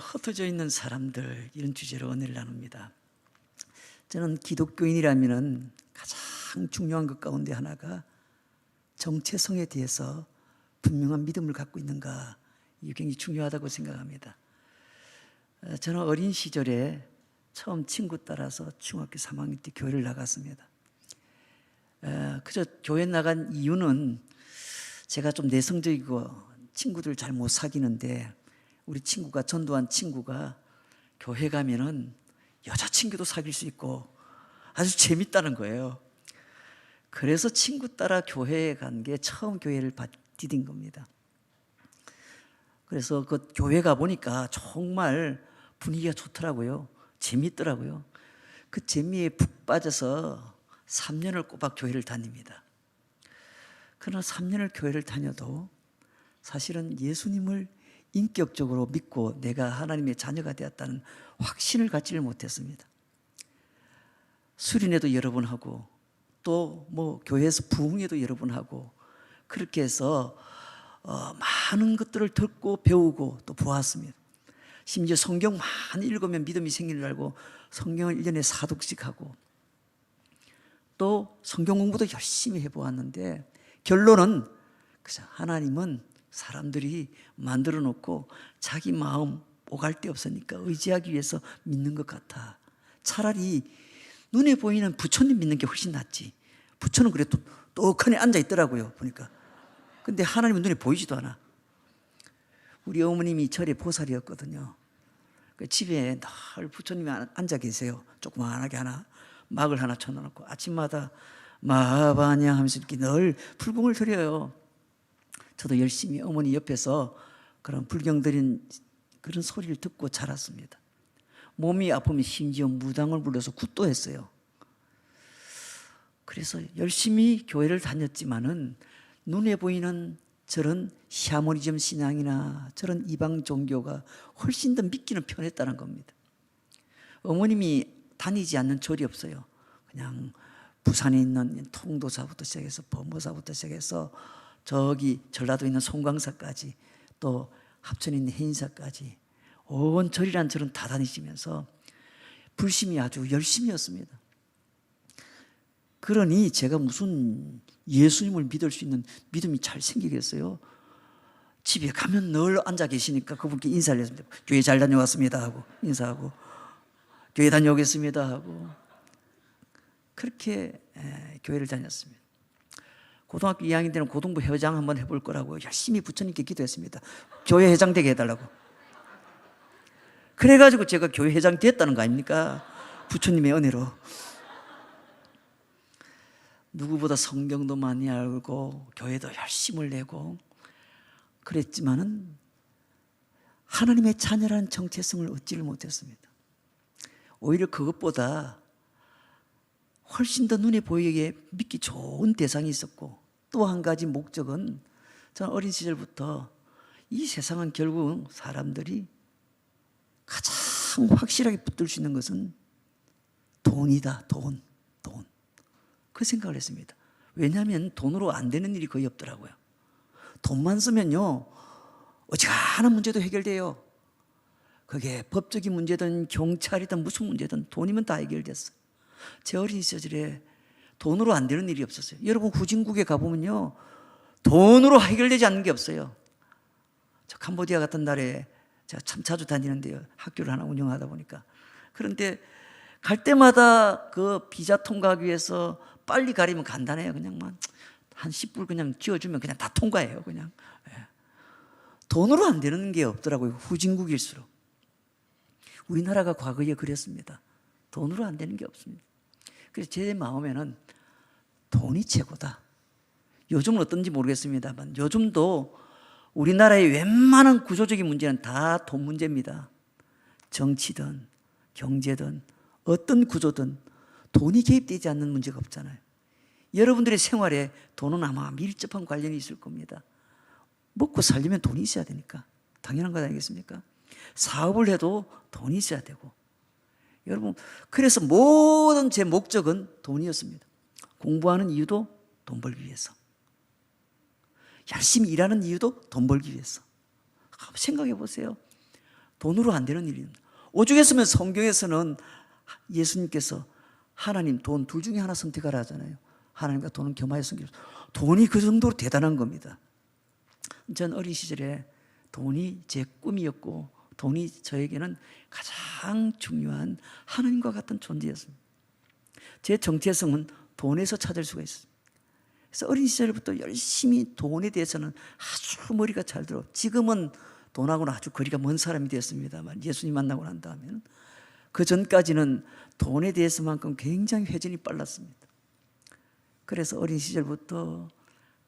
흩어져 있는 사람들, 이런 주제로 은혜를 나눕니다. 저는 기독교인이라면 가장 중요한 것 가운데 하나가 정체성에 대해서 분명한 믿음을 갖고 있는가, 이게 굉장히 중요하다고 생각합니다. 저는 어린 시절에 처음 친구 따라서 중학교 3학년 때 교회를 나갔습니다. 그저 교회 나간 이유는 제가 좀 내성적이고 친구들 잘 못 사귀는데, 우리 친구가, 전도한 친구가 교회 가면은 여자친구도 사귈 수 있고 아주 재밌다는 거예요. 그래서 친구 따라 교회에 간 게 처음 교회를 디딘 겁니다. 그래서 그 교회 가보니까 정말 분위기가 좋더라고요. 재밌더라고요. 그 재미에 푹 빠져서 3년을 꼬박 교회를 다닙니다. 그러나 3년을 교회를 다녀도 사실은 예수님을 인격적으로 믿고 내가 하나님의 자녀가 되었다는 확신을 갖지를 못했습니다. 수련회도 여러 번 하고 또 교회에서 부흥회도 여러 번 하고, 그렇게 해서 많은 것들을 듣고 배우고 또 보았습니다. 심지어 성경 많이 읽으면 믿음이 생기는 줄 알고 성경을 1년에 4독씩 하고 또 성경 공부도 열심히 해보았는데, 결론은 그저 하나님은 사람들이 만들어 놓고 자기 마음 오갈 데 없으니까 의지하기 위해서 믿는 것 같아. 차라리 눈에 보이는 부처님 믿는 게 훨씬 낫지. 부처는 그래 또 떡하니 앉아 있더라고요, 보니까. 근데 하나님은 눈에 보이지도 않아. 우리 어머님이 절에 보살이었거든요. 집에 늘 부처님이 앉아 계세요. 조그만하게 하나, 막을 하나 쳐놓고 아침마다 마하바냐 하면서 이렇게 늘 불공을 드려요. 저도 열심히 어머니 옆에서 그런 불경 드린 그런 소리를 듣고 자랐습니다. 몸이 아프면 심지어 무당을 불러서 굿도 했어요. 그래서 열심히 교회를 다녔지만은 눈에 보이는 저런 샤머니즘 신앙이나 저런 이방 종교가 훨씬 더 믿기는 편했다는 겁니다. 어머님이 다니지 않는 절이 없어요. 그냥 부산에 있는 통도사부터 시작해서 범어사부터 시작해서 저기 전라도에 있는 송광사까지 또 합천에 있는 해인사까지 온 절이란 절은 다 다니시면서 불심이 아주 열심이었습니다. 그러니 제가 무슨 예수님을 믿을 수 있는 믿음이 잘 생기겠어요? 집에 가면 늘 앉아 계시니까 그분께 인사를 했습니다. 교회 잘 다녀왔습니다 하고 인사하고, 교회 다녀오겠습니다 하고, 그렇게 교회를 다녔습니다. 고등학교 2학년 때는 고등부 회장 한번 해볼 거라고 열심히 부처님께 기도했습니다. 교회 회장 되게 해달라고. 그래가지고 제가 교회 회장 됐다는 거 아닙니까? 부처님의 은혜로. 누구보다 성경도 많이 알고 교회도 열심을 내고 그랬지만은 하나님의 자녀라는 정체성을 얻지를 못했습니다. 오히려 그것보다 훨씬 더 눈에 보이게 믿기 좋은 대상이 있었고, 또 한 가지 목적은, 저는 어린 시절부터 이 세상은 결국 사람들이 가장 확실하게 붙들 수 있는 것은 돈이다. 돈. 그 생각을 했습니다. 왜냐하면 돈으로 안 되는 일이 거의 없더라고요. 돈만 쓰면요 어지간한 문제도 해결돼요. 그게 법적인 문제든 경찰이든 무슨 문제든 돈이면 다 해결됐어요. 제 어린 시절에 돈으로 안 되는 일이 없었어요. 여러분 후진국에 가보면요 돈으로 해결되지 않는 게 없어요. 저 캄보디아 같은 나라에 제가 참 자주 다니는데요, 학교를 하나 운영하다 보니까. 그런데 갈 때마다 그 비자 통과하기 위해서 빨리 가려면 간단해요. 그냥 한 10불 그냥 쥐어주면 그냥 다 통과해요. 그냥 돈으로 안 되는 게 없더라고요, 후진국일수록. 우리나라가 과거에 그랬습니다. 돈으로 안 되는 게 없습니다. 그래서 제 마음에는 돈이 최고다. 요즘은 어떤지 모르겠습니다만 요즘도 우리나라의 웬만한 구조적인 문제는 다 돈 문제입니다. 정치든 경제든 어떤 구조든 돈이 개입되지 않는 문제가 없잖아요. 여러분들의 생활에 돈은 아마 밀접한 관련이 있을 겁니다. 먹고 살려면 돈이 있어야 되니까 당연한 것 아니겠습니까? 사업을 해도 돈이 있어야 되고. 여러분, 그래서 모든 제 목적은 돈이었습니다. 공부하는 이유도 돈 벌기 위해서, 열심히 일하는 이유도 돈 벌기 위해서. 생각해 보세요. 돈으로 안 되는 일입니다. 오죽했으면 성경에서는 예수님께서 하나님, 돈 둘 중에 하나 선택하라 하잖아요. 하나님과 돈은 겸하여 섬기라. 돈이 그 정도로 대단한 겁니다. 전 어린 시절에 돈이 제 꿈이었고 돈이 저에게는 가장 중요한 하나님과 같은 존재였습니다. 제 정체성은 돈에서 찾을 수가 있어요. 그래서 어린 시절부터 열심히 돈에 대해서는 아주 머리가 잘 들어. 지금은 돈하고는 아주 거리가 먼 사람이 되었습니다만 예수님 만나고 난 다음에는 그 전까지는 돈에 대해서만큼 굉장히 회전이 빨랐습니다. 그래서 어린 시절부터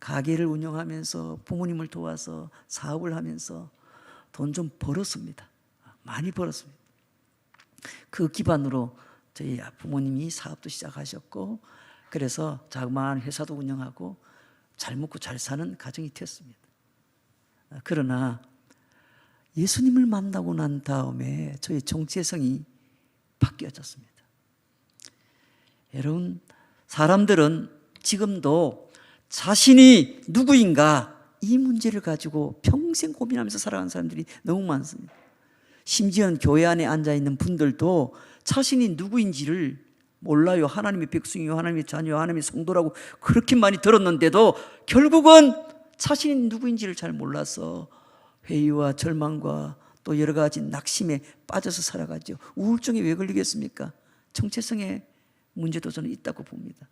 가게를 운영하면서 부모님을 도와서 사업을 하면서 돈 좀 벌었습니다. 많이 벌었습니다. 그 기반으로 저희 부모님이 사업도 시작하셨고 그래서 자그마한 회사도 운영하고 잘 먹고 잘 사는 가정이 되었습니다. 그러나 예수님을 만나고 난 다음에 저희 정체성이 바뀌어졌습니다. 여러분, 사람들은 지금도 자신이 누구인가 이 문제를 가지고 평생 고민하면서 살아가는 사람들이 너무 많습니다. 심지어는 교회 안에 앉아있는 분들도 자신이 누구인지를 몰라요. 하나님의 백성이요, 하나님의 자녀요, 하나님의 성도라고 그렇게 많이 들었는데도 결국은 자신이 누구인지를 잘 몰라서 회의와 절망과 또 여러 가지 낙심에 빠져서 살아가죠. 우울증에 왜 걸리겠습니까? 정체성의 문제도 저는 있다고 봅니다.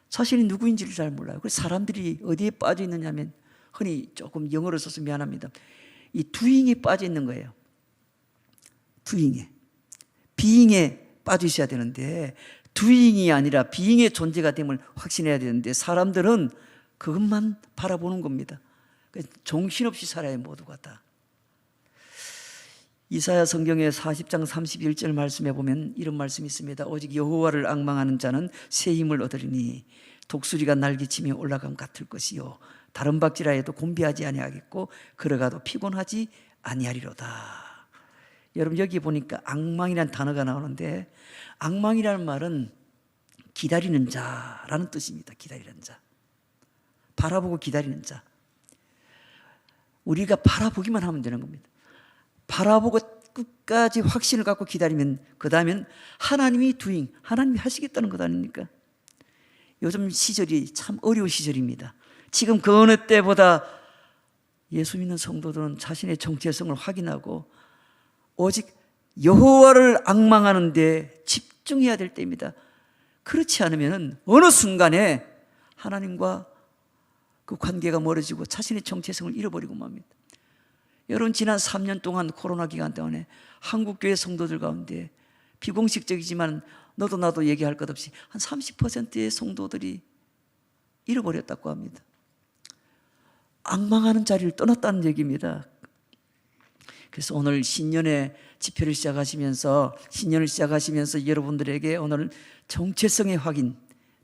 자신이 누구인지를 잘 몰라요. 그래서 사람들이 어디에 빠져 있느냐면 흔히 조금 영어로 써서 미안합니다. 이 doing에 빠져 있는 거예요. doing에. being에 빠져 있어야 되는데 doing이 아니라 being의 존재가 됨을 확신해야 되는데 사람들은 그것만 바라보는 겁니다. 정신없이 살아요, 모두가 다. 이사야 성경의 40장 31절 말씀에 보면 이런 말씀이 있습니다. 오직 여호와를 앙망하는 자는 새 힘을 얻으리니 독수리가 날개치며 올라감 같을 것이요 다른 박지라 해도 곤비하지 아니하겠고 걸어가도 피곤하지 아니하리로다. 여러분 여기 보니까 앙망이라는 단어가 나오는데 앙망이라는 말은 기다리는 자라는 뜻입니다. 기다리는 자, 바라보고 기다리는 자. 우리가 바라보기만 하면 되는 겁니다. 바라보고 끝까지 확신을 갖고 기다리면 그 다음엔 하나님이 doing, 하나님이 하시겠다는 것 아닙니까? 요즘 시절이 참 어려운 시절입니다. 지금 그 어느 때보다 예수 믿는 성도들은 자신의 정체성을 확인하고 오직 여호와를 앙망하는 데 집중해야 될 때입니다. 그렇지 않으면 어느 순간에 하나님과 그 관계가 멀어지고 자신의 정체성을 잃어버리고 맙니다. 여러분 지난 3년 동안 코로나 기간 동안에 한국교회 성도들 가운데 비공식적이지만 너도 나도 얘기할 것 없이 한 30%의 성도들이 잃어버렸다고 합니다. 앙망하는 자리를 떠났다는 얘기입니다. 그래서 오늘 신년의 집회를 시작하시면서 여러분들에게 오늘 정체성의 확인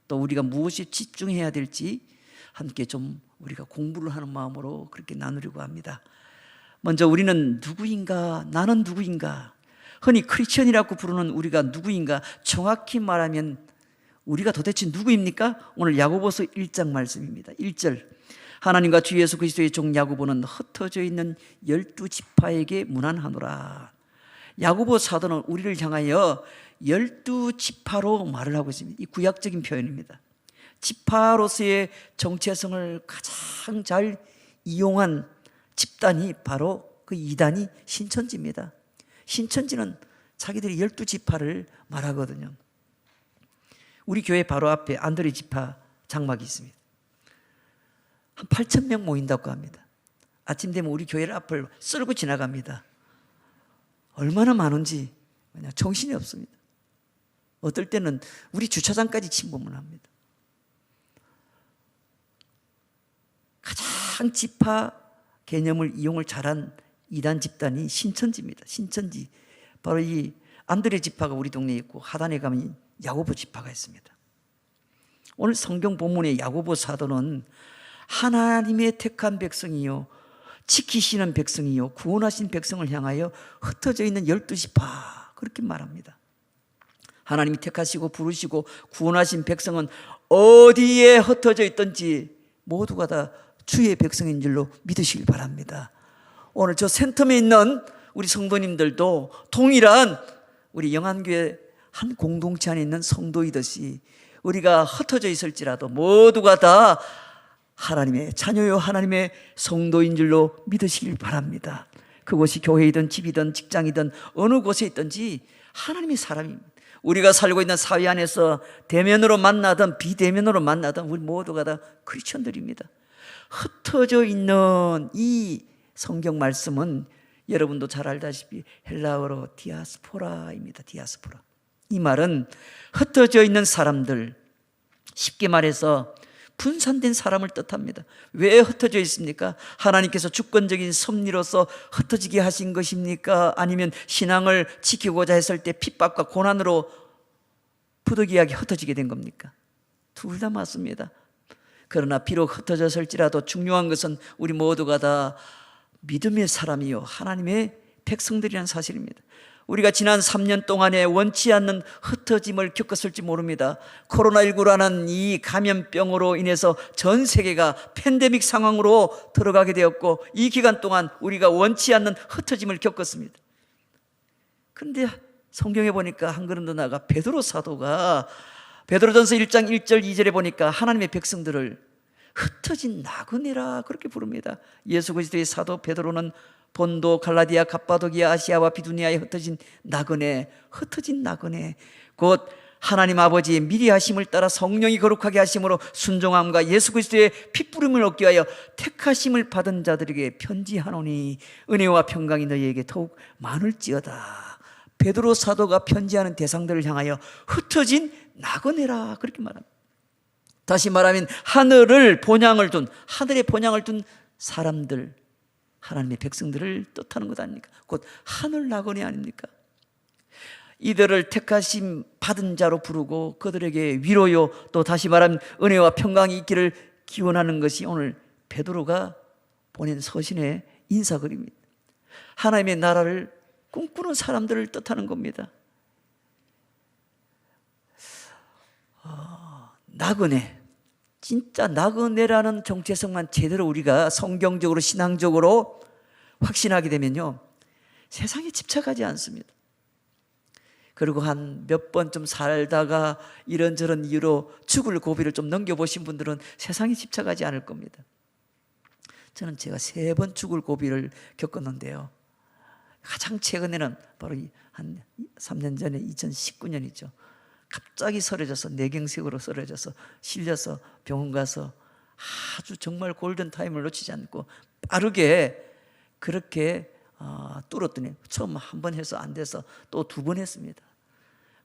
또 우리가 무엇에 집중해야 될지 함께 좀 우리가 공부를 하는 마음으로 그렇게 나누려고 합니다. 먼저 우리는 누구인가? 나는 누구인가? 흔히 크리스천이라고 부르는 우리가 누구인가? 정확히 말하면 우리가 도대체 누구입니까? 오늘 야고보서 1장 말씀입니다. 1절 하나님과 주 예수 그리스도의 종 야고보는 흩어져 있는 12지파에게 문안하노라. 야고보 사도는 우리를 향하여 12지파로 말을 하고 있습니다. 이 구약적인 표현입니다. 지파로서의 정체성을 가장 잘 이용한 집단이 바로 그 이단이 신천지입니다. 신천지는 자기들이 12지파를 말하거든요. 우리 교회 바로 앞에 안드레 지파 장막이 있습니다. 한 8,000명 모인다고 합니다. 아침 되면 우리 교회 앞을 쓸고 지나갑니다. 얼마나 많은지 그냥 정신이 없습니다. 어떨 때는 우리 주차장까지 침범을 합니다. 가장 지파 개념을 이용을 잘한 이단 집단이 신천지입니다. 신천지. 바로 이 안드레 지파가 우리 동네에 있고 하단에 가면 야고보 지파가 있습니다. 오늘 성경 본문의 야고보 사도는 하나님의 택한 백성이요 지키시는 백성이요 구원하신 백성을 향하여 흩어져 있는 12지파 그렇게 말합니다. 하나님이 택하시고 부르시고 구원하신 백성은 어디에 흩어져 있든지 모두가 다 주의 백성인 줄로 믿으시길 바랍니다. 오늘 저 센텀에 있는 우리 성도님들도 동일한 우리 영안교회 한 공동체 안에 있는 성도이듯이 우리가 흩어져 있을지라도 모두가 다 하나님의 자녀요 하나님의 성도인 줄로 믿으시길 바랍니다. 그곳이 교회이든 집이든 직장이든 어느 곳에 있든지 하나님의 사람입니다. 우리가 살고 있는 사회 안에서 대면으로 만나든 비대면으로 만나든 우리 모두가 다 크리스천들입니다. 흩어져 있는 이 성경 말씀은 여러분도 잘 알다시피 헬라어로 디아스포라입니다. 디아스포라. 이 말은 흩어져 있는 사람들, 쉽게 말해서 분산된 사람을 뜻합니다. 왜 흩어져 있습니까? 하나님께서 주권적인 섭리로서 흩어지게 하신 것입니까? 아니면 신앙을 지키고자 했을 때 핍박과 고난으로 부득이하게 흩어지게 된 겁니까? 둘 다 맞습니다. 그러나 비록 흩어졌을지라도 중요한 것은 우리 모두가 다 믿음의 사람이요 하나님의 백성들이라는 사실입니다. 우리가 지난 3년 동안에 원치 않는 흩어짐을 겪었을지 모릅니다. 코로나19라는 이 감염병으로 인해서 전 세계가 팬데믹 상황으로 들어가게 되었고 이 기간 동안 우리가 원치 않는 흩어짐을 겪었습니다. 그런데 성경에 보니까 한 걸음 더 나아가 베드로 사도가 베드로전서 1장 1절 2절에 보니까 하나님의 백성들을 흩어진 나그네라 그렇게 부릅니다. 예수 그리스도의 사도 베드로는 본도, 갈라디아, 갑바도기아, 아시아와 비두니아에 흩어진 나그네, 곧 하나님 아버지의 미리 하심을 따라 성령이 거룩하게 하심으로 순종함과 예수 그리스도의 핏부림을 얻기 위하여 택하심을 받은 자들에게 편지하노니 은혜와 평강이 너희에게 더욱 많을지어다. 베드로 사도가 편지하는 대상들을 향하여 흩어진 나그네라 그렇게 말합니다. 다시 말하면 하늘의 본향을 둔 사람들, 하나님의 백성들을 뜻하는 것 아닙니까? 곧 하늘 나그네 아닙니까? 이들을 택하심 받은 자로 부르고 그들에게 위로요 또 다시 말하면 은혜와 평강이 있기를 기원하는 것이 오늘 베드로가 보낸 서신의 인사글입니다. 하나님의 나라를 꿈꾸는 사람들을 뜻하는 겁니다. 나그네, 진짜 나그네라는 정체성만 제대로 우리가 성경적으로 신앙적으로 확신하게 되면요 세상에 집착하지 않습니다. 그리고 한 몇 번 좀 살다가 이런저런 이유로 죽을 고비를 좀 넘겨보신 분들은 세상에 집착하지 않을 겁니다. 저는 제가 3번 죽을 고비를 겪었는데요 가장 최근에는 바로 한 3년 전에 2019년이죠. 갑자기 쓰러져서 뇌경색으로 쓰러져서 실려서 병원 가서 아주 정말 골든타임을 놓치지 않고 빠르게 그렇게 뚫었더니 처음 한 번 해서 안 돼서 또 2번 했습니다.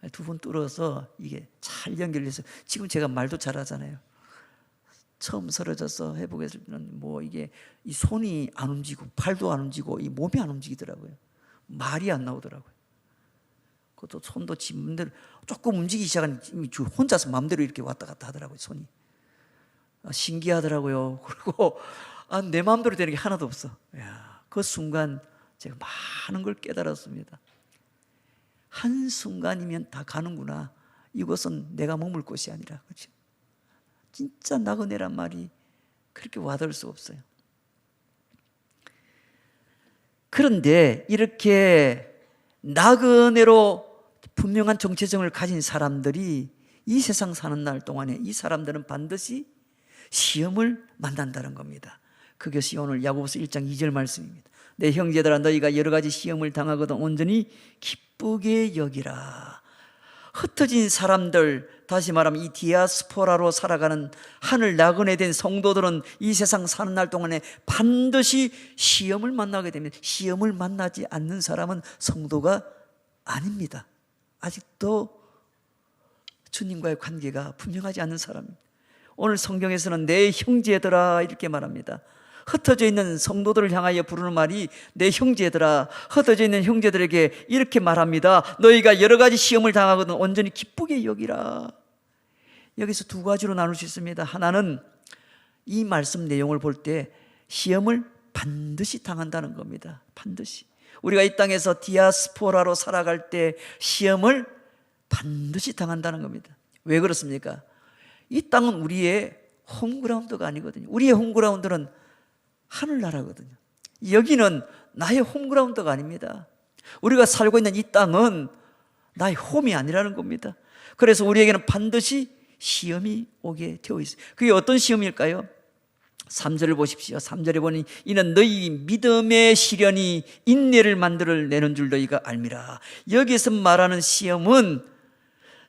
2번 뚫어서 이게 잘 연결돼서 지금 제가 말도 잘하잖아요. 처음 쓰러져서 회복했을 때는 뭐 이게 이 손이 안 움직이고 팔도 안 움직이고 이 몸이 안 움직이더라고요. 말이 안 나오더라고요. 그것도 손도 지 맘대로 조금 움직이기 시작하면 혼자서 맘대로 이렇게 왔다 갔다 하더라고요. 손이 신기하더라고요. 그리고 내 마음대로 되는 게 하나도 없어. 그 순간 제가 많은 걸 깨달았습니다. 한순간이면 다 가는구나. 이곳은 내가 머물 곳이 아니라. 그렇죠? 진짜 나그네란 말이 그렇게 와닿을 수 없어요. 그런데 이렇게 나그네로 분명한 정체성을 가진 사람들이 이 세상 사는 날 동안에 이 사람들은 반드시 시험을 만난다는 겁니다. 그것이 오늘 야고보서 1장 2절 말씀입니다. 내 형제들아 너희가 여러 가지 시험을 당하거든 온전히 기쁘게 여기라. 흩어진 사람들, 다시 말하면 이 디아스포라로 살아가는 하늘 나그네 된 성도들은 이 세상 사는 날 동안에 반드시 시험을 만나게 됩니다. 시험을 만나지 않는 사람은 성도가 아닙니다. 아직도 주님과의 관계가 분명하지 않는 사람입니다. 오늘 성경에서는 내 형제들아 이렇게 말합니다. 흩어져 있는 성도들을 향하여 부르는 말이 내 형제들아, 흩어져 있는 형제들에게 이렇게 말합니다. 너희가 여러 가지 시험을 당하거든 온전히 기쁘게 여기라. 여기서 2가지로 나눌 수 있습니다. 하나는 이 말씀 내용을 볼 때 시험을 반드시 당한다는 겁니다. 반드시. 우리가 이 땅에서 디아스포라로 살아갈 때 시험을 반드시 당한다는 겁니다. 왜 그렇습니까? 이 땅은 우리의 홈그라운드가 아니거든요. 우리의 홈그라운드는 하늘나라거든요. 여기는 나의 홈그라운드가 아닙니다. 우리가 살고 있는 이 땅은 나의 홈이 아니라는 겁니다. 그래서 우리에게는 반드시 시험이 오게 되어 있어요. 그게 어떤 시험일까요? 3절을 보십시오. 3절에 보니 이는 너희 믿음의 시련이 인내를 만들어내는 줄 너희가 알미라. 여기서 말하는 시험은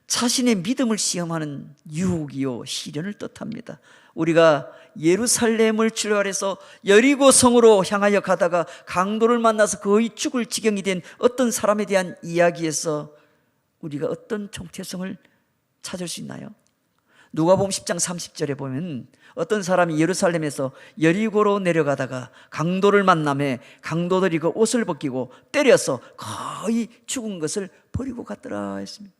자신의 믿음을 시험하는 유혹이요 시련을 뜻합니다. 우리가 예루살렘을 출발해서 여리고 성으로 향하여 가다가 강도를 만나서 거의 죽을 지경이 된 어떤 사람에 대한 이야기에서 우리가 어떤 정체성을 찾을 수 있나요? 누가복음 10장 30절에 보면 어떤 사람이 예루살렘에서 여리고로 내려가다가 강도를 만나매 강도들이 그 옷을 벗기고 때려서 거의 죽은 것을 버리고 갔더라 했습니다.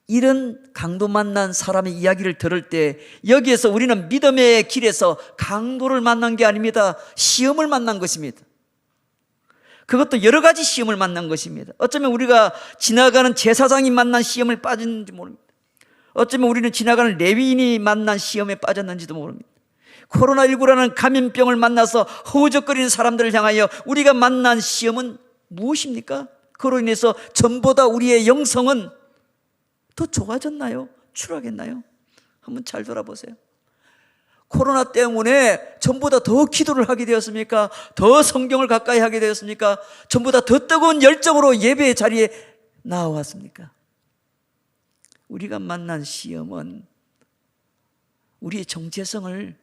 이런 강도 만난 사람의 이야기를 들을 때 여기에서 우리는 믿음의 길에서 강도를 만난 게 아닙니다. 시험을 만난 것입니다. 그것도 여러 가지 시험을 만난 것입니다. 어쩌면 우리가 지나가는 제사장이 만난 시험을 빠졌는지 모릅니다. 어쩌면 우리는 지나가는 레위인이 만난 시험에 빠졌는지도 모릅니다. 코로나19라는 감염병을 만나서 허우적거리는 사람들을 향하여 우리가 만난 시험은 무엇입니까? 그로 인해서 전보다 우리의 영성은 더 좋아졌나요? 추락했나요? 한번 잘 돌아보세요. 코로나 때문에 전보다 더 기도를 하게 되었습니까? 더 성경을 가까이 하게 되었습니까? 전보다 더 뜨거운 열정으로 예배의 자리에 나와왔습니까? 우리가 만난 시험은 우리의 정체성을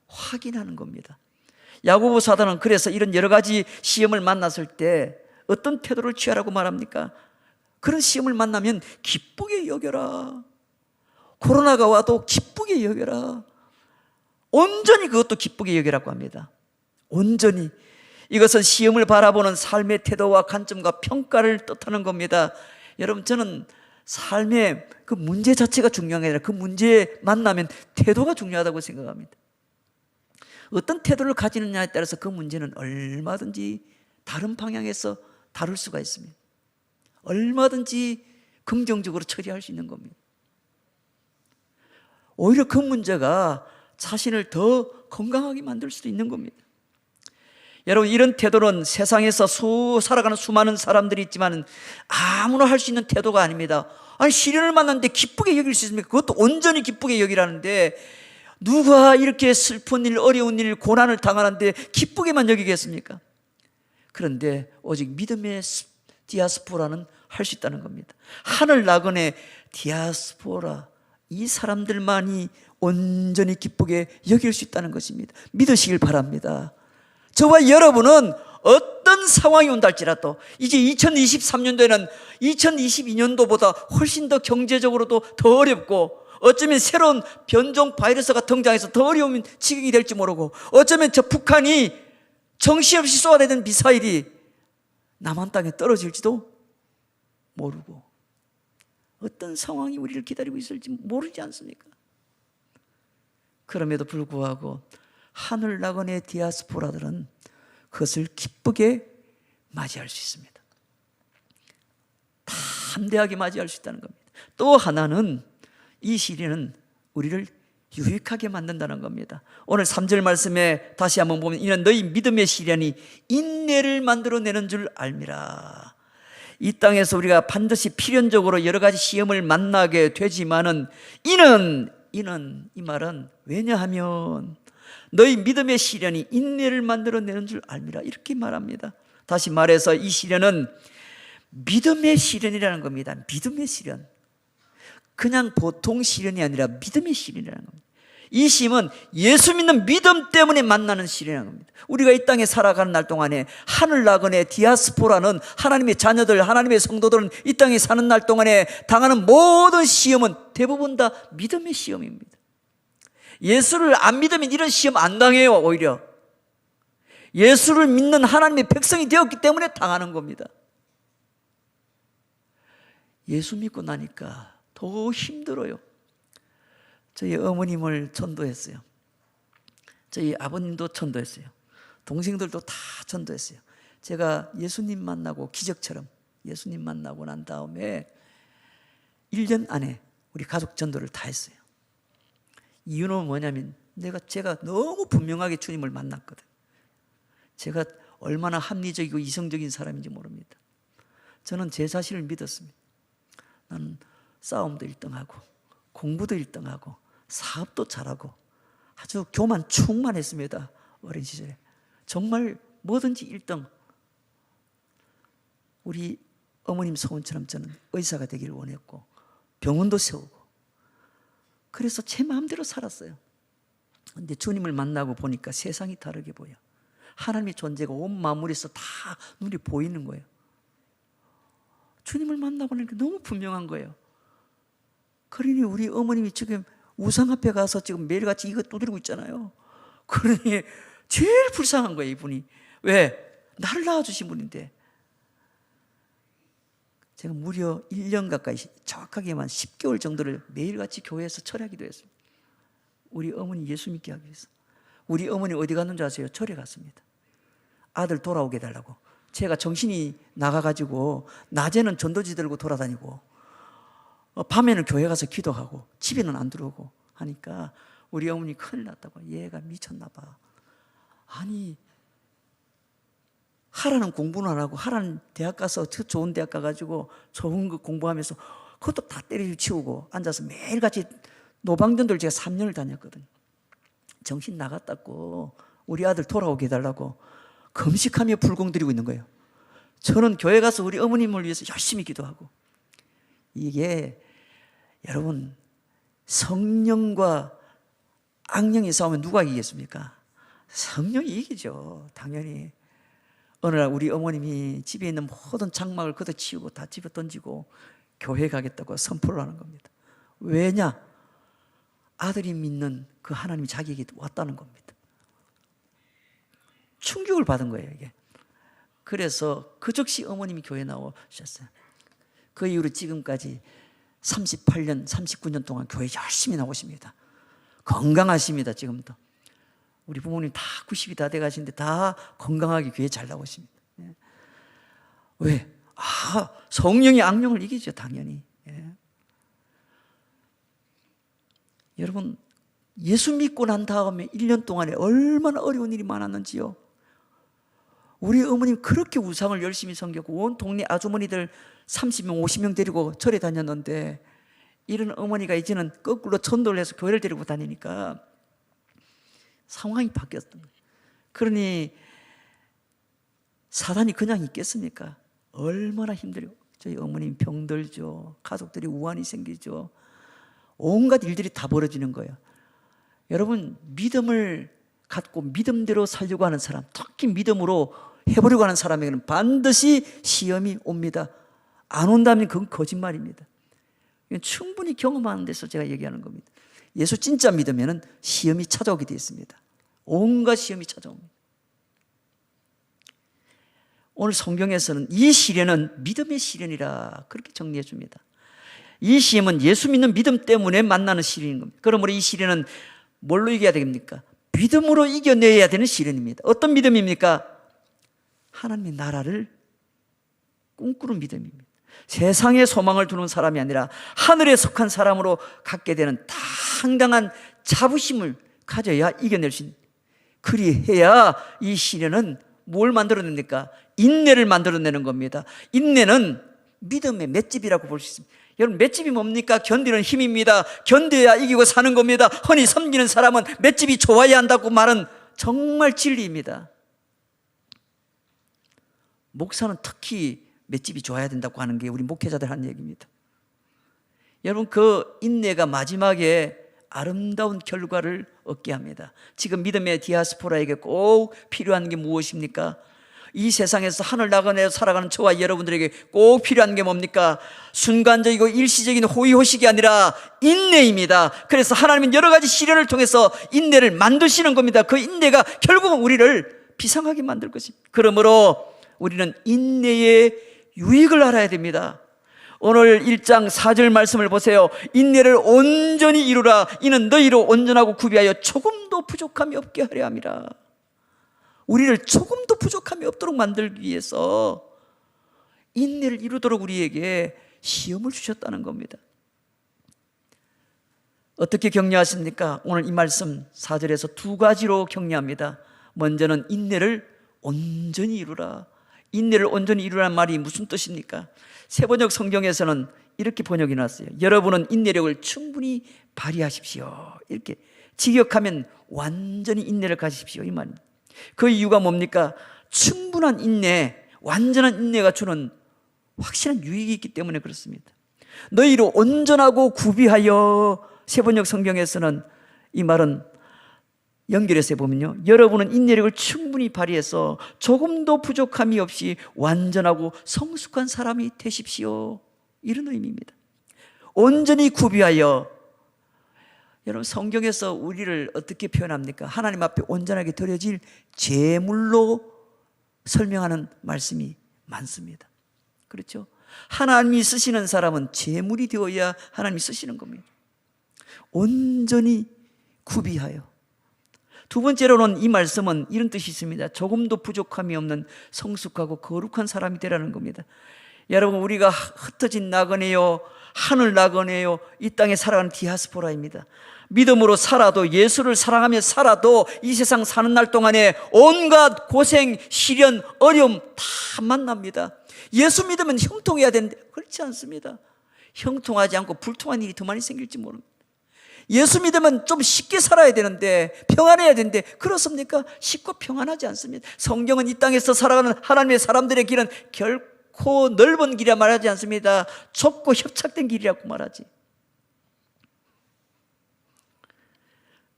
확인하는 겁니다. 야고보 사도는 그래서 이런 여러 가지 시험을 만났을 때 어떤 태도를 취하라고 말합니까? 그런 시험을 만나면 기쁘게 여겨라. 코로나가 와도 기쁘게 여겨라. 온전히 그것도 기쁘게 여기라고 합니다. 온전히. 이것은 시험을 바라보는 삶의 태도와 관점과 평가를 뜻하는 겁니다. 여러분, 저는 삶의 그 문제 자체가 중요한 게 아니라 그 문제에 만나면 태도가 중요하다고 생각합니다. 어떤 태도를 가지느냐에 따라서 그 문제는 얼마든지 다른 방향에서 다룰 수가 있습니다. 얼마든지 긍정적으로 처리할 수 있는 겁니다. 오히려 그 문제가 자신을 더 건강하게 만들 수도 있는 겁니다. 여러분, 이런 태도는 세상에서 살아가는 수많은 사람들이 있지만 아무나 할 수 있는 태도가 아닙니다. 아니, 시련을 만났는데 기쁘게 여길 수 있습니까? 그것도 온전히 기쁘게 여기라는데 누가 이렇게 슬픈 일, 어려운 일, 고난을 당하는데 기쁘게만 여기겠습니까? 그런데 오직 믿음의 디아스포라는 할 수 있다는 겁니다. 하늘 나그네 디아스포라, 이 사람들만이 온전히 기쁘게 여길 수 있다는 것입니다. 믿으시길 바랍니다. 저와 여러분은 어떤 상황이 온다 할지라도 이제 2023년도에는 2022년도보다 훨씬 더 경제적으로도 더 어렵고, 어쩌면 새로운 변종 바이러스가 등장해서 더 어려운 지경이 될지 모르고, 어쩌면 저 북한이 정신없이 쏘아대는 미사일이 남한 땅에 떨어질지도 모르고, 어떤 상황이 우리를 기다리고 있을지 모르지 않습니까? 그럼에도 불구하고 하늘 나그네 디아스포라들은 그것을 기쁘게 맞이할 수 있습니다. 담대하게 맞이할 수 있다는 겁니다. 또 하나는 이 시련은 우리를 유익하게 만든다는 겁니다. 오늘 3절 말씀에 다시 한번 보면 이는 너희 믿음의 시련이 인내를 만들어내는 줄 알미라. 이 땅에서 우리가 반드시 필연적으로 여러 가지 시험을 만나게 되지만은 이는 이 말은 왜냐하면 너희 믿음의 시련이 인내를 만들어내는 줄 알미라, 이렇게 말합니다. 다시 말해서 이 시련은 믿음의 시련이라는 겁니다. 믿음의 시련. 그냥 보통 시련이 아니라 믿음의 시련이라는 겁니다. 이 시험은 예수 믿는 믿음 때문에 만나는 시련이라는 겁니다. 우리가 이 땅에 살아가는 날 동안에 하늘 나그네 디아스포라는 하나님의 자녀들, 하나님의 성도들은 이 땅에 사는 날 동안에 당하는 모든 시험은 대부분 다 믿음의 시험입니다. 예수를 안 믿으면 이런 시험 안 당해요. 오히려 예수를 믿는 하나님의 백성이 되었기 때문에 당하는 겁니다. 예수 믿고 나니까 더 힘들어요. 저희 어머님을 전도했어요. 저희 아버님도 전도했어요. 동생들도 다 전도했어요. 제가 예수님 만나고 기적처럼 예수님 만나고 난 다음에 1년 안에 우리 가족 전도를 다 했어요. 이유는 뭐냐면 제가 너무 분명하게 주님을 만났거든. 제가 얼마나 합리적이고 이성적인 사람인지 모릅니다. 저는 제 자신을 믿었습니다. 나는 싸움도 1등하고 공부도 1등하고 사업도 잘하고 아주 교만 충만했습니다. 어린 시절에 정말 뭐든지 1등. 우리 어머님 소원처럼 저는 의사가 되기를 원했고 병원도 세우고 그래서 제 마음대로 살았어요. 근데 주님을 만나고 보니까 세상이 다르게 보여. 하나님의 존재가 온 만물에서 다 눈이 보이는 거예요. 주님을 만나고 나니까 너무 분명한 거예요. 그러니 우리 어머님이 지금 우상 앞에 가서 지금 매일같이 이거 두드리고 있잖아요. 그러니 제일 불쌍한 거예요, 이분이. 왜? 나를 낳아주신 분인데. 제가 무려 1년 가까이, 정확하게만 10개월 정도를 매일같이 교회에서 철야기도 했습니다. 우리 어머니 예수 믿게 하기 위해서. 우리 어머니 어디 갔는지 아세요? 절에 갔습니다. 아들 돌아오게 해달라고. 제가 정신이 나가가지고 낮에는 전도지 들고 돌아다니고 밤에는 교회 가서 기도하고 집에는 안 들어오고 하니까 우리 어머니 큰일 났다고. 얘가 미쳤나 봐. 아니 하라는 공부는 안 하고 하라는 대학 가서 좋은 대학 가가지고 좋은 거 공부하면서 그것도 다 때려치우고 앉아서 매일같이 노방전도를 제가 3년을 다녔거든요. 정신 나갔다고 우리 아들 돌아오게 해달라고 금식하며 불공 드리고 있는 거예요. 저는 교회 가서 우리 어머님을 위해서 열심히 기도하고. 이게 여러분 성령과 악령이 싸우면 누가 이기겠습니까? 성령이 이기죠. 당연히. 어느 날 우리 어머님이 집에 있는 모든 장막을 걷어치우고 다 집어 던지고 교회 가겠다고 선포를 하는 겁니다. 왜냐? 아들이 믿는 그 하나님이 자기에게 왔다는 겁니다. 충격을 받은 거예요, 이게. 그래서 그 즉시 어머님이 교회에 나오셨어요. 그 이후로 지금까지 38년, 39년 동안 교회 열심히 나오십니다. 건강하십니다, 지금도. 우리 부모님 다 90이 다 돼가시는데 다 건강하게 교회 잘 나오십니다. 왜? 성령이 악령을 이기죠, 당연히. 여러분, 예수 믿고 난 다음에 1년 동안에 얼마나 어려운 일이 많았는지요. 우리 어머님 그렇게 우상을 열심히 섬겼고 온 동네 아주머니들 30명, 50명 데리고 절에 다녔는데 이런 어머니가 이제는 거꾸로 전도를 해서 교회를 데리고 다니니까 상황이 바뀌었던 거예요. 그러니 사단이 그냥 있겠습니까? 얼마나 힘들어요. 저희 어머님 병들죠. 가족들이 우환이 생기죠. 온갖 일들이 다 벌어지는 거예요. 여러분, 믿음을 갖고 믿음대로 살려고 하는 사람, 특히 믿음으로 해보려고 하는 사람에게는 반드시 시험이 옵니다. 안 온다면 그건 거짓말입니다. 이건 충분히 경험하는 데서 제가 얘기하는 겁니다. 예수 진짜 믿으면 시험이 찾아오게 되어 있습니다. 온갖 시험이 찾아옵니다. 오늘 성경에서는 이 시련은 믿음의 시련이라 그렇게 정리해 줍니다. 이 시험은 예수 믿는 믿음 때문에 만나는 시련인 겁니다. 그러므로 이 시련은 뭘로 이겨야 됩니까? 믿음으로 이겨내야 되는 시련입니다. 어떤 믿음입니까? 하나님의 나라를 꿈꾸는 믿음입니다. 세상에 소망을 두는 사람이 아니라 하늘에 속한 사람으로 갖게 되는 당당한 자부심을 가져야 이겨낼 수 있는. 그리해야 이 시련은 뭘 만들어냅니까? 인내를 만들어내는 겁니다. 인내는 믿음의 맷집이라고 볼 수 있습니다. 여러분, 맷집이 뭡니까? 견디는 힘입니다. 견뎌야 이기고 사는 겁니다. 흔히 섬기는 사람은 맷집이 좋아야 한다고 말은 정말 진리입니다. 목사는 특히 맷집이 좋아야 된다고 하는 게 우리 목회자들 하는 얘기입니다. 여러분, 그 인내가 마지막에 아름다운 결과를 얻게 합니다. 지금 믿음의 디아스포라에게 꼭 필요한 게 무엇입니까? 이 세상에서 하늘 나가내어 살아가는 저와 여러분들에게 꼭 필요한 게 뭡니까? 순간적이고 일시적인 호의호식이 아니라 인내입니다. 그래서 하나님은 여러 가지 시련을 통해서 인내를 만드시는 겁니다. 그 인내가 결국은 우리를 비상하게 만들 것입니다. 그러므로 우리는 인내의 유익을 알아야 됩니다. 오늘 1장 4절 말씀을 보세요. 인내를 온전히 이루라. 이는 너희로 온전하고 구비하여 조금도 부족함이 없게 하려 함이라. 우리를 조금도 부족함이 없도록 만들기 위해서 인내를 이루도록 우리에게 시험을 주셨다는 겁니다. 어떻게 격려하십니까? 오늘 이 말씀 4절에서 두 가지로 격려합니다. 먼저는 인내를 온전히 이루라. 인내를 온전히 이루라는 말이 무슨 뜻입니까? 세번역 성경에서는 이렇게 번역이 났어요. 여러분은 인내력을 충분히 발휘하십시오. 이렇게 직역하면 완전히 인내를 가지십시오, 이 말입니다. 그 이유가 뭡니까? 충분한 인내, 완전한 인내가 주는 확실한 유익이 있기 때문에 그렇습니다. 너희로 온전하고 구비하여, 세번역 성경에서는 이 말은 연결해서 보면요, 여러분은 인내력을 충분히 발휘해서 조금도 부족함이 없이 완전하고 성숙한 사람이 되십시오. 이런 의미입니다. 온전히 구비하여. 여러분, 성경에서 우리를 어떻게 표현합니까? 하나님 앞에 온전하게 드려질 제물로 설명하는 말씀이 많습니다. 그렇죠? 하나님이 쓰시는 사람은 제물이 되어야 하나님이 쓰시는 겁니다. 온전히 구비하여. 두 번째로는 이 말씀은 이런 뜻이 있습니다. 조금도 부족함이 없는 성숙하고 거룩한 사람이 되라는 겁니다. 여러분, 우리가 흩어진 나그네요, 하늘 나그네요, 이 땅에 살아가는 디아스포라입니다. 믿음으로 살아도, 예수를 사랑하며 살아도 이 세상 사는 날 동안에 온갖 고생, 시련, 어려움 다 만납니다. 예수 믿으면 형통해야 되는데 그렇지 않습니다. 형통하지 않고 불통한 일이 더 많이 생길지 모릅니다. 예수 믿으면 좀 쉽게 살아야 되는데, 평안해야 되는데 그렇습니까? 쉽고 평안하지 않습니다. 성경은 이 땅에서 살아가는 하나님의 사람들의 길은 결코 넓은 길이라 말하지 않습니다. 좁고 협착된 길이라고 말하지.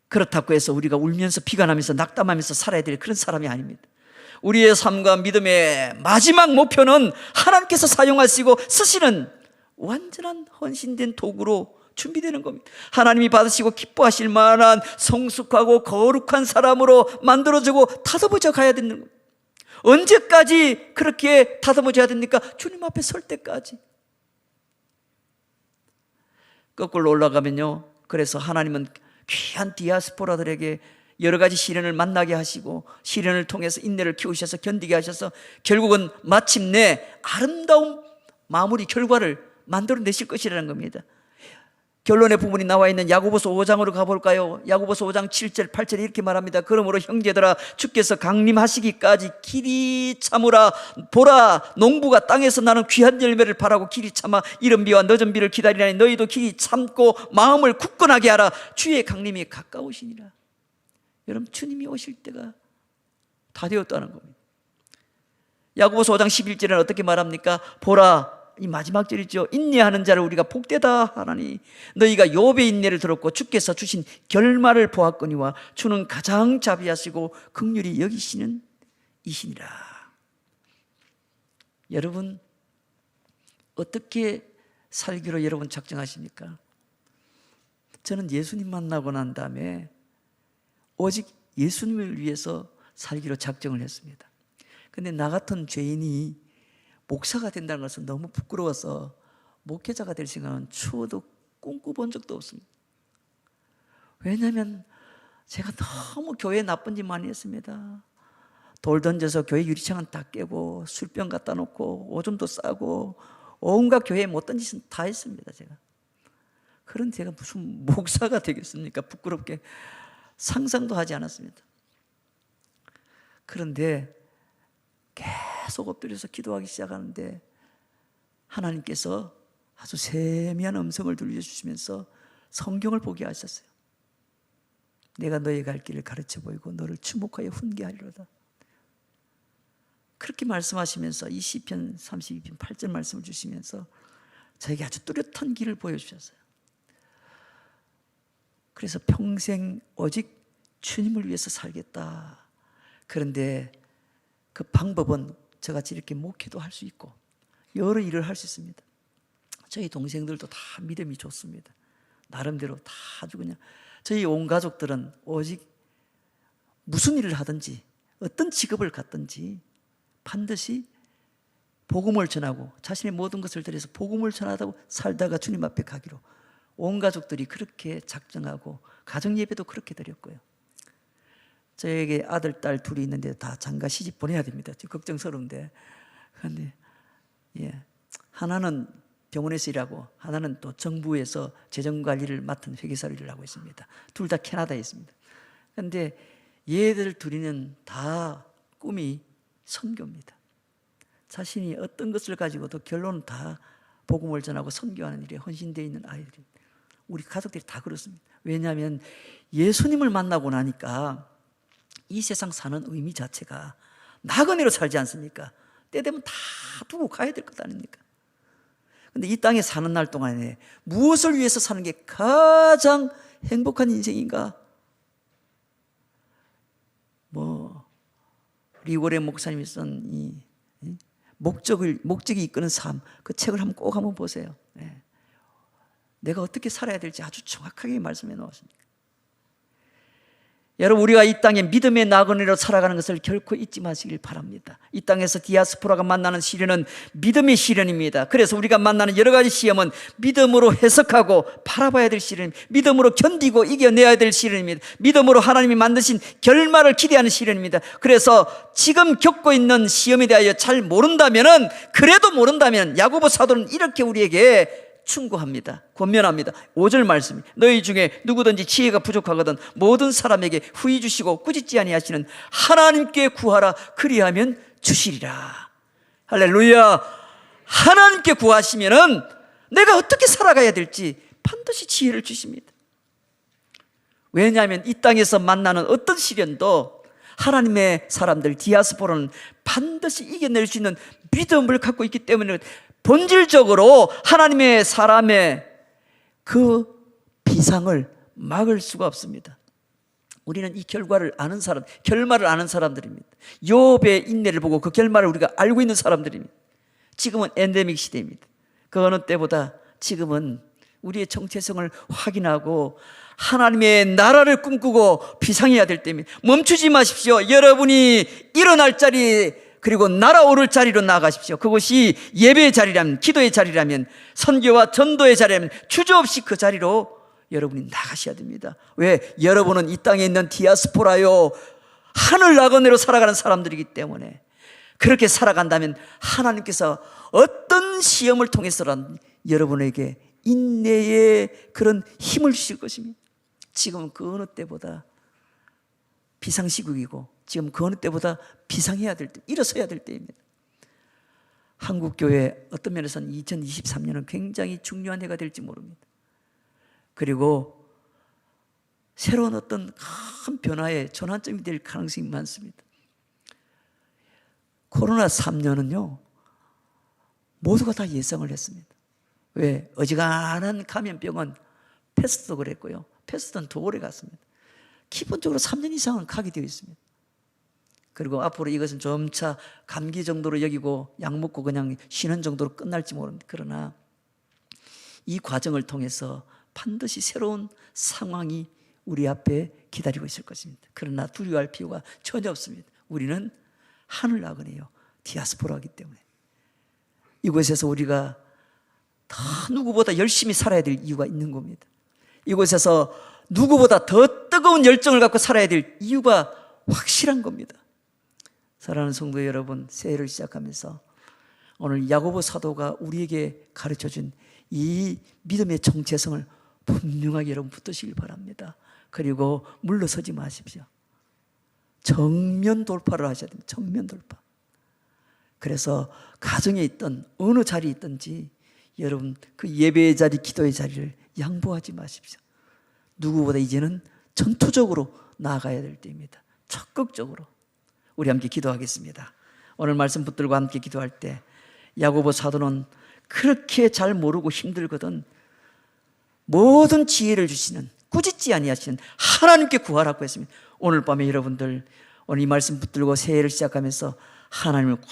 그렇다고 해서 우리가 울면서 비관하면서 낙담하면서 살아야 될 그런 사람이 아닙니다. 우리의 삶과 믿음의 마지막 목표는 하나님께서 사용하시고 쓰시는 완전한 헌신된 도구로 준비되는 겁니다. 하나님이 받으시고 기뻐하실 만한 성숙하고 거룩한 사람으로 만들어지고 다듬어져 가야 되는 겁니다. 언제까지 그렇게 다듬어져야 됩니까? 주님 앞에 설 때까지. 거꾸로 올라가면요, 그래서 하나님은 귀한 디아스포라들에게 여러 가지 시련을 만나게 하시고 시련을 통해서 인내를 키우셔서 견디게 하셔서 결국은 마침내 아름다운 마무리 결과를 만들어내실 것이라는 겁니다. 결론의 부분이 나와 있는 야고보서 5장으로 가볼까요? 야고보서 5장 7절 8절에 이렇게 말합니다. 그러므로 형제들아, 주께서 강림하시기까지 길이 참으라. 보라, 농부가 땅에서 나는 귀한 열매를 바라고 길이 참아 이른 비와 늦은 비를 기다리라니 너희도 길이 참고 마음을 굳건하게 하라. 주의 강림이 가까우시니라. 여러분, 주님이 오실 때가 다 되었다는 겁니다. 야고보서 5장 11절에는 어떻게 말합니까? 보라, 이 마지막 절이죠. 인내하는 자를 우리가 복되다 하나니 너희가 욥의 인내를 들었고 주께서 주신 결말을 보았거니와 주는 가장 자비하시고 긍휼히 여기시는 이시니라. 여러분, 어떻게 살기로 여러분 작정하십니까? 저는 예수님 만나고 난 다음에 오직 예수님을 위해서 살기로 작정을 했습니다. 근데 나 같은 죄인이 목사가 된다는 것은 너무 부끄러워서 목회자가 될 생각은 추워도 꿈꿔본 적도 없습니다. 왜냐하면 제가 너무 교회에 나쁜 짓 많이 했습니다. 돌 던져서 교회 유리창은 다 깨고 술병 갖다 놓고 오줌도 싸고 온갖 교회에 못된 짓은 다 했습니다. 제가. 그런 제가 무슨 목사가 되겠습니까? 부끄럽게 상상도 하지 않았습니다. 그런데 계속 엎드려서 기도하기 시작하는데 하나님께서 아주 세미한 음성을 들려주시면서 성경을 보게 하셨어요. 내가 너의 갈 길을 가르쳐 보이고 너를 주목하여 훈계하리로다. 그렇게 말씀하시면서 이 시편 32편 8절 말씀을 주시면서 저에게 아주 뚜렷한 길을 보여주셨어요. 그래서 평생 오직 주님을 위해서 살겠다. 그런데 그 방법은 저같이 이렇게 목회도 할 수 있고 여러 일을 할 수 있습니다. 저희 동생들도 다 믿음이 좋습니다. 나름대로 다 아주 그냥 저희 온 가족들은 오직 무슨 일을 하든지 어떤 직업을 갖든지 반드시 복음을 전하고 자신의 모든 것을 들여서 복음을 전하다고 살다가 주님 앞에 가기로 온 가족들이 그렇게 작정하고 가정 예배도 그렇게 드렸고요. 저에게 아들, 딸 둘이 있는데 다 장가 시집 보내야 됩니다. 지금 걱정스러운데. 그런데 하나는 병원에서 일하고 하나는 또 정부에서 재정관리를 맡은 회계사로 일을 하고 있습니다. 둘 다 캐나다에 있습니다. 그런데 얘들 둘이는 다 꿈이 선교입니다. 자신이 어떤 것을 가지고도 결론은 다 복음을 전하고 선교하는 일에 헌신되어 있는 아이들이, 우리 가족들이 다 그렇습니다. 왜냐하면 예수님을 만나고 나니까 이 세상 사는 의미 자체가 나그네로 살지 않습니까? 때 되면 다 두고 가야 될 것 아닙니까? 근데 이 땅에 사는 날 동안에 무엇을 위해서 사는 게 가장 행복한 인생인가? 리고레 목사님이 쓴 이 목적이 이끄는 삶, 그 책을 꼭 한번 보세요. 내가 어떻게 살아야 될지 아주 정확하게 말씀해 놓았습니다. 여러분, 우리가 이 땅에 믿음의 나그네로 살아가는 것을 결코 잊지 마시길 바랍니다. 이 땅에서 디아스포라가 만나는 시련은 믿음의 시련입니다. 그래서 우리가 만나는 여러 가지 시험은 믿음으로 해석하고 바라봐야 될 시련입니다. 믿음으로 견디고 이겨내야 될 시련입니다. 믿음으로 하나님이 만드신 결말을 기대하는 시련입니다. 그래서 지금 겪고 있는 시험에 대하여 잘 모른다면은, 그래도 모른다면 야고보 사도는 이렇게 우리에게 충고합니다. 권면합니다. 5절 말씀, 너희 중에 누구든지 지혜가 부족하거든 모든 사람에게 후히 주시고 꾸짖지 아니하시는 하나님께 구하라, 그리하면 주시리라. 할렐루야. 하나님께 구하시면은 내가 어떻게 살아가야 될지 반드시 지혜를 주십니다. 왜냐하면 이 땅에서 만나는 어떤 시련도 하나님의 사람들, 디아스포라는 반드시 이겨낼 수 있는 믿음을 갖고 있기 때문에 본질적으로 하나님의 사람의 그 비상을 막을 수가 없습니다. 우리는 이 결과를 아는 사람, 결말을 아는 사람들입니다. 욥의 인내를 보고 그 결말을 우리가 알고 있는 사람들입니다. 지금은 엔데믹 시대입니다. 그 어느 때보다 지금은 우리의 정체성을 확인하고 하나님의 나라를 꿈꾸고 비상해야 될 때입니다. 멈추지 마십시오. 여러분이 일어날 자리, 그리고 날아오를 자리로 나아가십시오. 그것이 예배의 자리라면, 기도의 자리라면, 선교와 전도의 자리라면 주저없이 그 자리로 여러분이 나가셔야 됩니다. 왜? 여러분은 이 땅에 있는 디아스포라요, 하늘 나그네로 살아가는 사람들이기 때문에 그렇게 살아간다면 하나님께서 어떤 시험을 통해서라도 여러분에게 인내의 그런 힘을 주실 것입니다. 지금은 그 어느 때보다 비상시국이고, 지금 그 어느 때보다 비상해야 될 때, 일어서야 될 때입니다. 한국교회 어떤 면에서는 2023년은 굉장히 중요한 해가 될지 모릅니다. 그리고 새로운 어떤 큰 변화의 전환점이 될 가능성이 많습니다. 코로나 3년은요, 모두가 다 예상을 했습니다. 왜? 어지간한 감염병은 패스트도 그랬고요, 패스트는 더 오래 갔습니다. 기본적으로 3년 이상은 가게 되어 있습니다. 그리고 앞으로 이것은 점차 감기 정도로 여기고 약 먹고 그냥 쉬는 정도로 끝날지 모릅니다. 그러나 이 과정을 통해서 반드시 새로운 상황이 우리 앞에 기다리고 있을 것입니다. 그러나 두려워할 필요가 전혀 없습니다. 우리는 하늘 나그네요, 디아스포라이기 때문에 이곳에서 우리가 더 누구보다 열심히 살아야 될 이유가 있는 겁니다. 이곳에서 누구보다 더 뜨거운 열정을 갖고 살아야 될 이유가 확실한 겁니다. 사랑하는 성도 여러분, 새해를 시작하면서 오늘 야고보 사도가 우리에게 가르쳐준 이 믿음의 정체성을 분명하게 여러분 붙드시길 바랍니다. 그리고 물러서지 마십시오. 정면 돌파를 하셔야 됩니다. 정면 돌파. 그래서 가정에 있든 어느 자리에 있든지 여러분 그 예배의 자리, 기도의 자리를 양보하지 마십시오. 누구보다 이제는 전투적으로 나아가야 될 때입니다. 적극적으로. 우리 함께 기도하겠습니다. 오늘 말씀 붙들고 함께 기도할 때 야고보 사도는 그렇게 잘 모르고 힘들거든 모든 지혜를 주시는, 꾸짖지 아니하시는 하나님께 구하라고 했습니다. 오늘 밤에 여러분들 오늘 이 말씀 붙들고 새해를 시작하면서 하나님을 꽉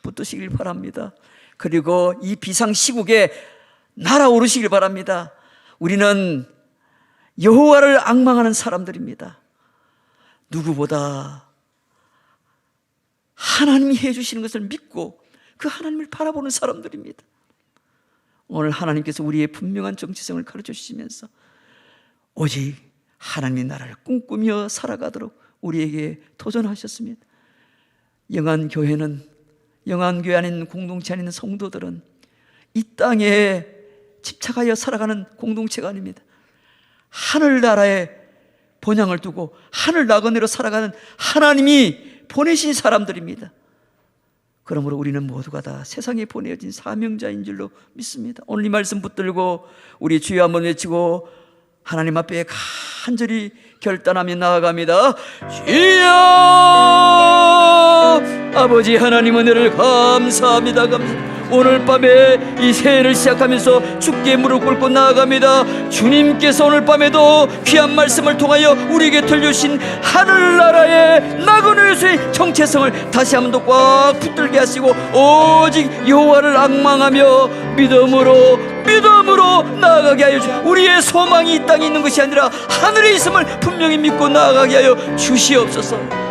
붙드시길 바랍니다. 그리고 이 비상시국에 날아오르시길 바랍니다. 우리는 여호와를 앙망하는 사람들입니다. 누구보다 하나님이 해주시는 것을 믿고 그 하나님을 바라보는 사람들입니다. 오늘 하나님께서 우리의 분명한 정체성을 가르쳐 주시면서 오직 하나님의 나라를 꿈꾸며 살아가도록 우리에게 도전하셨습니다. 영안교회는, 영안교회 안에 있는 공동체 안에 있는 성도들은 이 땅에 집착하여 살아가는 공동체가 아닙니다. 하늘나라에 본향을 두고 하늘 나그네로 살아가는 하나님이 보내신 사람들입니다. 그러므로 우리는 모두가 다 세상에 보내어진 사명자인 줄로 믿습니다. 오늘 이 말씀 붙들고 우리 주여 한번 외치고 하나님 앞에 간절히 결단하며 나아갑니다. 주여 아버지 하나님 은혜를 감사합니다. 오늘 밤에 이 새해를 시작하면서 주께 무릎 꿇고 나아갑니다. 주님께서 오늘 밤에도 귀한 말씀을 통하여 우리에게 들려주신 하늘나라의 나그네의 정체성을 다시 한 번 더 꽉 붙들게 하시고 오직 여호와를 앙망하며 믿음으로 나아가게 하여 주시옵소서. 우리의 소망이 이 땅에 있는 것이 아니라 하늘에 있음을 분명히 믿고 나아가게 하여 주시옵소서.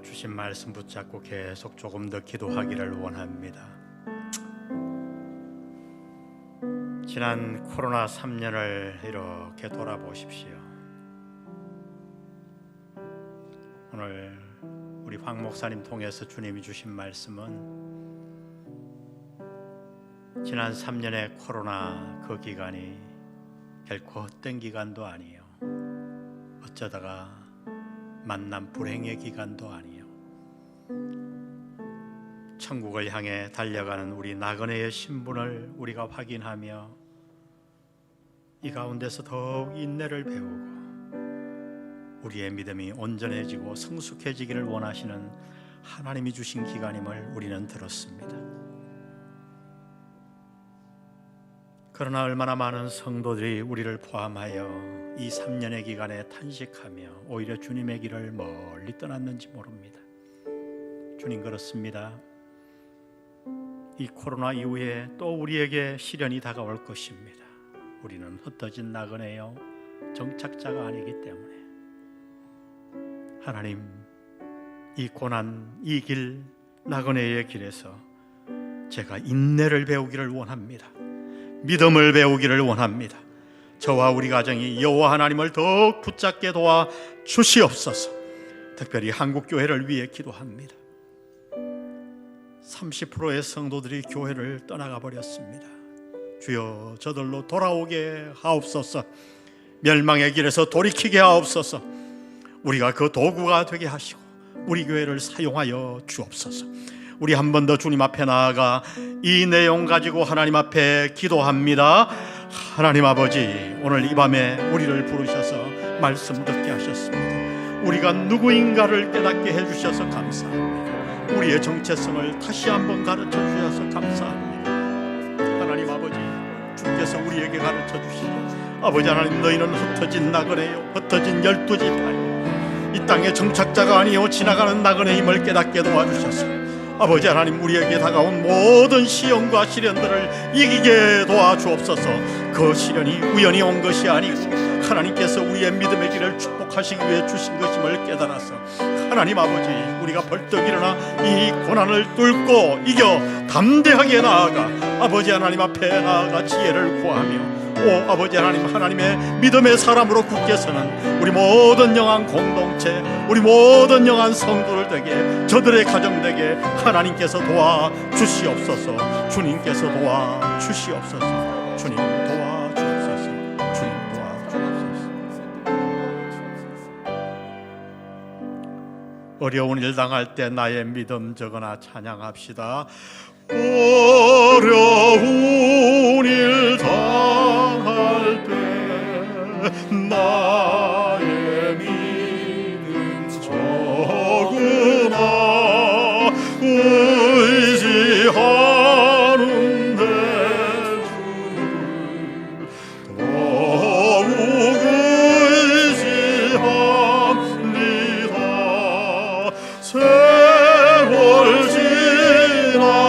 주신 말씀 붙잡고 계속 조금 더 기도하기를 원합니다. 지난 코로나 3년을 이렇게 돌아보십시오. 오늘 우리 황 목사님 통해서 주님이 주신 말씀은 지난 3년의 코로나 그 기간이 결코 헛된 기간도 아니에요. 어쩌다가 만난 불행의 기간도 아니에요. 천국을 향해 달려가는 우리 나그네의 신분을 우리가 확인하며 이 가운데서 더욱 인내를 배우고 우리의 믿음이 온전해지고 성숙해지기를 원하시는 하나님이 주신 기간임을 우리는 들었습니다. 그러나 얼마나 많은 성도들이 우리를 포함하여 이 3년의 기간에 탄식하며 오히려 주님의 길을 멀리 떠났는지 모릅니다. 주님, 그렇습니다. 이 코로나 이후에 또 우리에게 시련이 다가올 것입니다. 우리는 흩어진 나그네요, 정착자가 아니기 때문에 하나님, 이 고난, 이 길, 나그네의 길에서 제가 인내를 배우기를 원합니다. 믿음을 배우기를 원합니다. 저와 우리 가정이 여호와 하나님을 더욱 붙잡게 도와 주시옵소서. 특별히 한국교회를 위해 기도합니다. 30%의 성도들이 교회를 떠나가 버렸습니다. 주여, 저들로 돌아오게 하옵소서. 멸망의 길에서 돌이키게 하옵소서. 우리가 그 도구가 되게 하시고 우리 교회를 사용하여 주옵소서. 우리 한 번 더 주님 앞에 나아가 이 내용 가지고 하나님 앞에 기도합니다. 하나님 아버지, 오늘 이 밤에 우리를 부르셔서 말씀 듣게 하셨습니다. 우리가 누구인가를 깨닫게 해주셔서 감사합니다. 우리의 정체성을 다시 한번 가르쳐 주셔서 감사합니다. 하나님 아버지, 주께서 우리에게 가르쳐 주시고, 아버지 하나님, 너희는 흩어진 나그네요, 흩어진 12지파요, 이 땅의 정착자가 아니요 지나가는 나그네임을 깨닫게 도와주셔서 아버지 하나님, 우리에게 다가온 모든 시험과 시련들을 이기게 도와주옵소서. 그 시련이 우연히 온 것이 아니고 하나님께서 우리의 믿음의 길을 축복하시기 위해 주신 것임을 깨달아서 하나님 아버지, 우리가 벌떡 일어나 이 고난을 뚫고 이겨 담대하게 나아가 아버지 하나님 앞에 나아가 지혜를 구하며 오 아버지 하나님, 하나님의 믿음의 사람으로 굳게 서는 우리 모든 영한 공동체, 우리 모든 영한 성도들 되게, 저들의 가정 되게 하나님께서 도와주시옵소서. 주님께서 도와주시옵소서. 주님 도와주옵소서. 주님 도와주옵소서. 어려운 일 당할 때 나의 믿음 적어나 찬양합시다. 어려운 일 당할 때 나의 믿음 적으나 의지하는데 주를 더욱 의지합니다. 세월 지나갈수록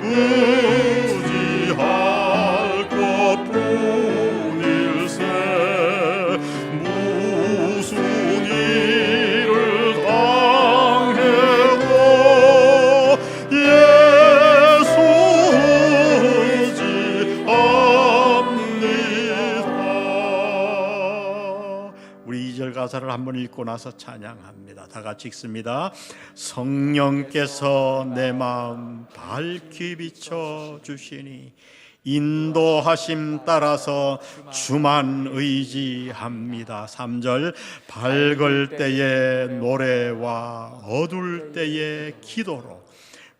의지할 것뿐일세. 무슨 일을 가사를 한번 읽고 나서 찬양합니다. 다 같이 읽습니다. 성령께서 내 마음 밝히 비춰 주시니 인도하심 따라서 주만 의지합니다. 3절 밝을 때의 노래와 어두울 때의 기도로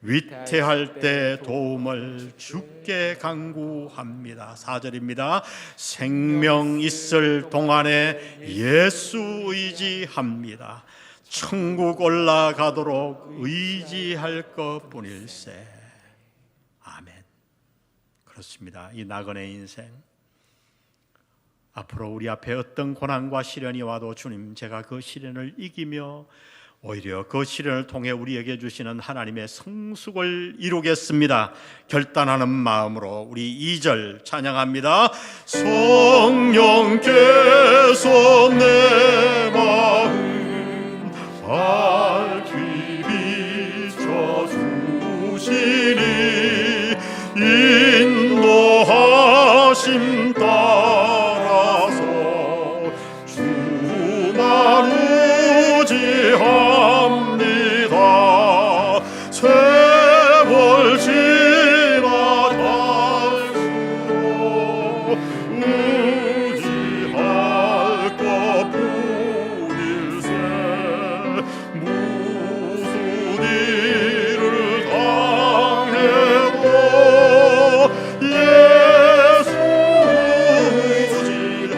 위태할 때 도움을 주께 간구합니다. 4절입니다. 생명 있을 동안에 예수 의지합니다. 천국 올라가도록 의지할 것뿐일세. 아멘. 그렇습니다. 이 나그네 인생, 앞으로 우리 앞에 어떤 고난과 시련이 와도 주님, 제가 그 시련을 이기며 오히려 그 시련을 통해 우리에게 주시는 하나님의 성숙을 이루겠습니다. 결단하는 마음으로 우리 2절 찬양합니다. 성령께서 내 마음 밝히 비춰주시니 인도하심 따라서 주만 의지합니다. 세월 지나갈수록 의지할 것뿐일세. 무슨 일을 당해도 예수 의지합니다.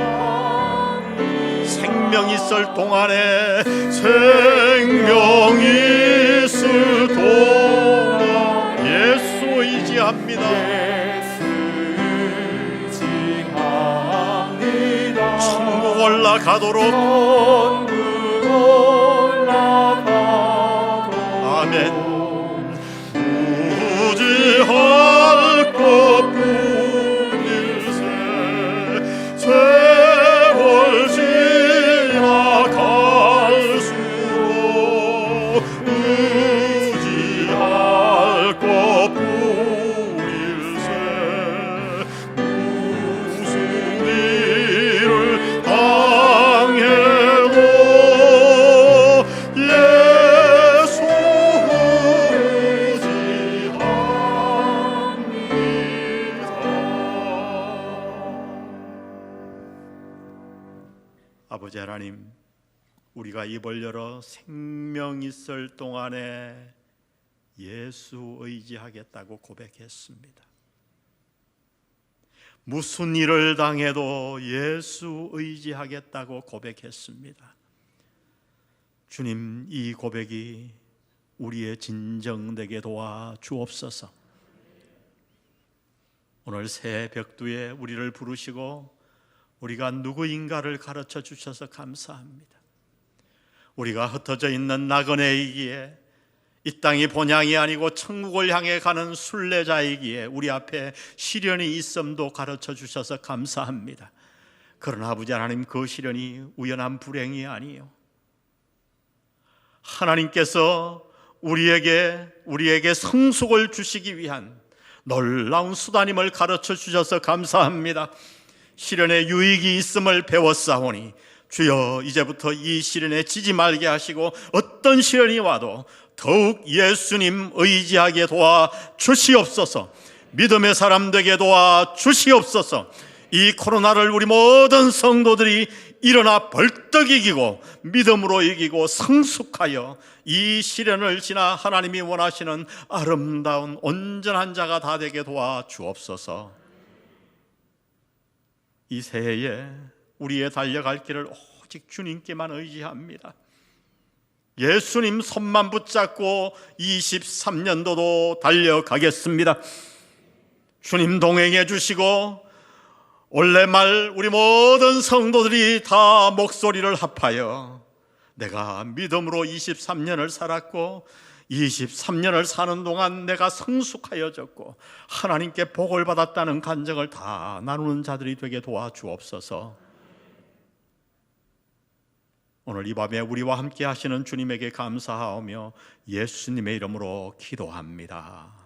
생명 있을 동안에 생명 있을 동안 예수 의지합니다. 천국 올라가도록 아멘. 의지할 것뿐일세. 세월 지나갈수록 의지할 것뿐일세. 무슨 일을 당해도 예수 의지합니다. 아버지 하나님, 우리가 입을 열어 생명 있을 동안에 예수 의지하겠다고 고백했습니다. 무슨 일을 당해도 예수 의지하겠다고 고백했습니다. 주님, 이 고백이 우리의 진정되게 도와 주옵소서. 오늘 새 벽두에 우리를 부르시고 우리가 누구인가를 가르쳐 주셔서 감사합니다. 우리가 흩어져 있는 나그네이기에 이 땅이 본향이 아니고 천국을 향해 가는 순례자이기에 우리 앞에 시련이 있음도 가르쳐 주셔서 감사합니다. 그러나 아버지 하나님, 그 시련이 우연한 불행이 아니요, 하나님께서 우리에게 성숙을 주시기 위한 놀라운 수단임을 가르쳐 주셔서 감사합니다. 시련에 유익이 있음을 배웠사오니 주여, 이제부터 이 시련에 지지 말게 하시고 어떤 시련이 와도 더욱 예수님 의지하게 도와 주시옵소서. 믿음의 사람 되게 도와 주시옵소서. 이 코로나를 우리 모든 성도들이 일어나 벌떡 이기고 믿음으로 이기고 성숙하여 이 시련을 지나 하나님이 원하시는 아름다운 온전한 자가 다 되게 도와 주옵소서. 이 새해에 우리의 달려갈 길을 오직 주님께만 의지합니다. 예수님 손만 붙잡고 23년도도 달려가겠습니다. 주님 동행해 주시고 올해 말 우리 모든 성도들이 다 목소리를 합하여 내가 믿음으로 23년을 살았고 23년을 사는 동안 내가 성숙하여졌고 하나님께 복을 받았다는 간증을 다 나누는 자들이 되게 도와주옵소서. 오늘 이 밤에 우리와 함께 하시는 주님에게 감사하오며 예수님의 이름으로 기도합니다.